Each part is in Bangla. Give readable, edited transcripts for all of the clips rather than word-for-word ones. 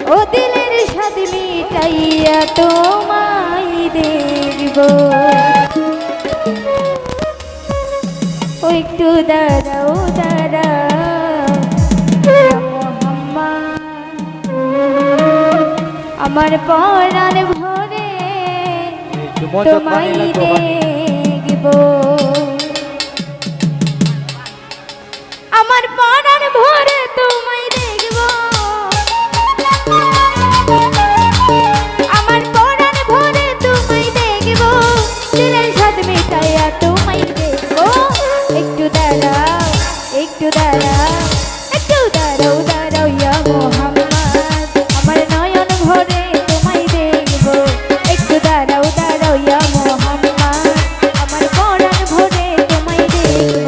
ও দিলের স্বাদ মিটাইয়া তোমায় দেখব ও একটু দাঁড়াও দাঁড়াও আমার পরাণ ভরে তোমায় দেখব আমার পরাণ ভরে তোমায় দেখব আমার পরাণ ভরে তোমায় দেখব দিলের স্বাদ মিটাইয়া তোমায় দেখব একটু দাঁড়াও একটু দাঁড়াও একটু দাঁড়াও দাঁড়াও ইয়া মোহাম্মদ আমার নয়ন ভরে তোমায় দেখব একটু দাঁড়াও দাঁড়াও ইয়া মোহাম্মদ আমার পরাণ ভরে তোমায় দেখব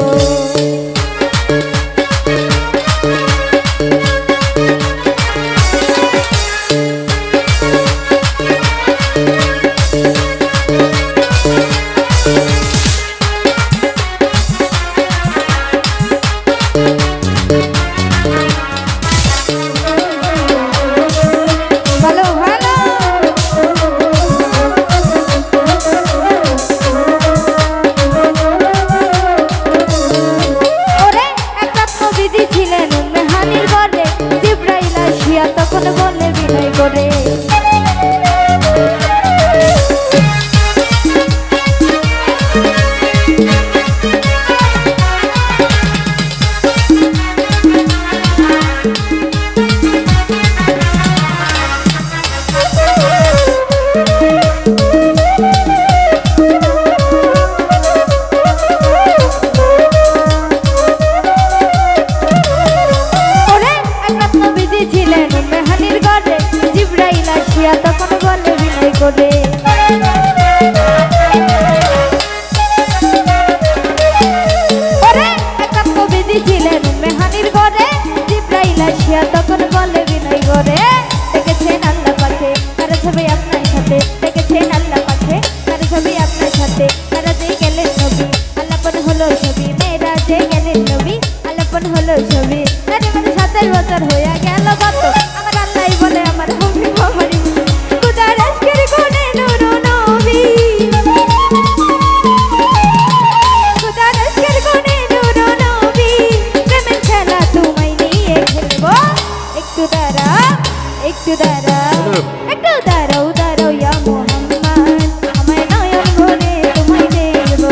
তখন বলে বিনয় করে তখন বলে বিনয় করে একাত্মবিধি ছিলেন মেহানির ঘরে জিব্রাইল আসিয়া তখন বলে বিনয় করে দেখেছেন আল্লাহ পাখে তারা সবাই আপনার সাথে দেখেছেন আল্লাহ পাখে তারা সবাই আপনার সাথে তারা যে গেলেন নবী আল্লাপন হলো ছবি মেয়েরা যে গেলেন নবী আল্লাপন হলো ছবি আরে মানে 27 বছর হইয়া গেল কত আমার আল্লাহ বলে আমার হবি আমারই একটু দাঁড়াও দাঁড়াও ইয়া মোহাম্মদ আমার নয়ন ভরে তোমায় দেখব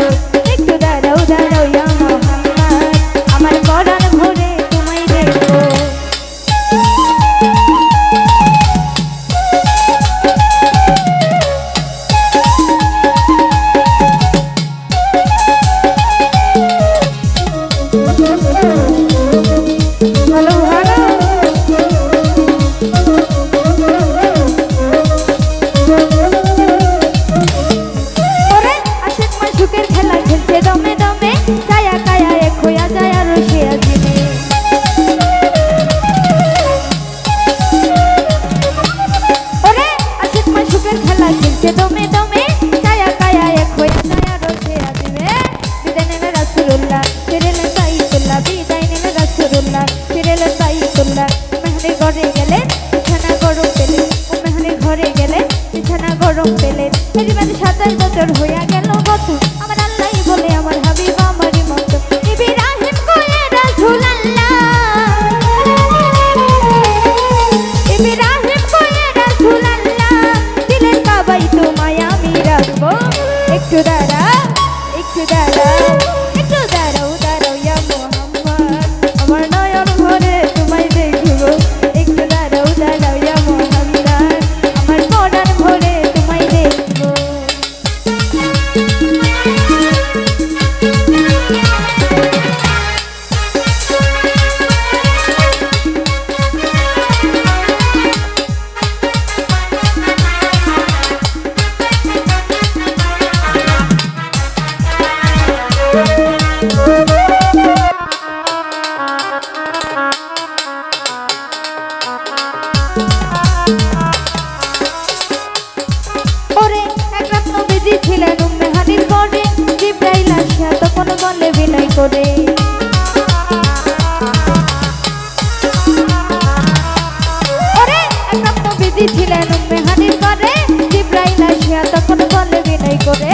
একটু দাঁড়াও দাঁড়াও ইয়া মোহাম্মদ আমার পরাণ ভরে তোমায় দেখব দমে দমে ছায়া কায়া এক হইয়া যায় আর রসিয়া দিনে ওরে আশিক মাসুকের খেলা খেলছে দমে দমে ছায়া কায়া এক হইয়া যায় আর রসিয়া দিনে বিদায় নিলেন রাসূলুল্লাহ ফিরিলেন বাইতুল্লাহ বিদায় নিলেন রাসূলুল্লাহ ফিরিলেন বাইতুল্লাহ মেহনের ঘরে গেলেন বিছানা গরম পেলেন ও মেহনের ঘরে গেলেন বিছানা গরম পেলেন এর মানে 27 বছর হইয়া গেল কত আমার আল্লাহ বলে আমার হাবিব আমারই মত ইব্রাহিম কয়ে রাসূলুল্লাহ ইব্রাহিম কয়ে রাসূলুল্লাহ দিলের কাবায় তোমায় আমি রাখবো একটু দাঁড়াও একটু দাঁড়াও একটু দাঁড়াও দাঁড়াও ইয়া মোহাম্মদ আমার নয়ন ভরে তোমায় দেখব একটু দাঁড়াও দাঁড়াও ইয়া মোহাম্মদ আমার পরাণ ভরে তোমায় দেখব ছিলেন মেহানির ঘরে জিব্রাইল আসিয়া তখন বলে বিনয় করে নবীজি ছিলেন উম্মে হানির ঘরে জিব্রাইল আসিয়া তখন বলে বিনয় করে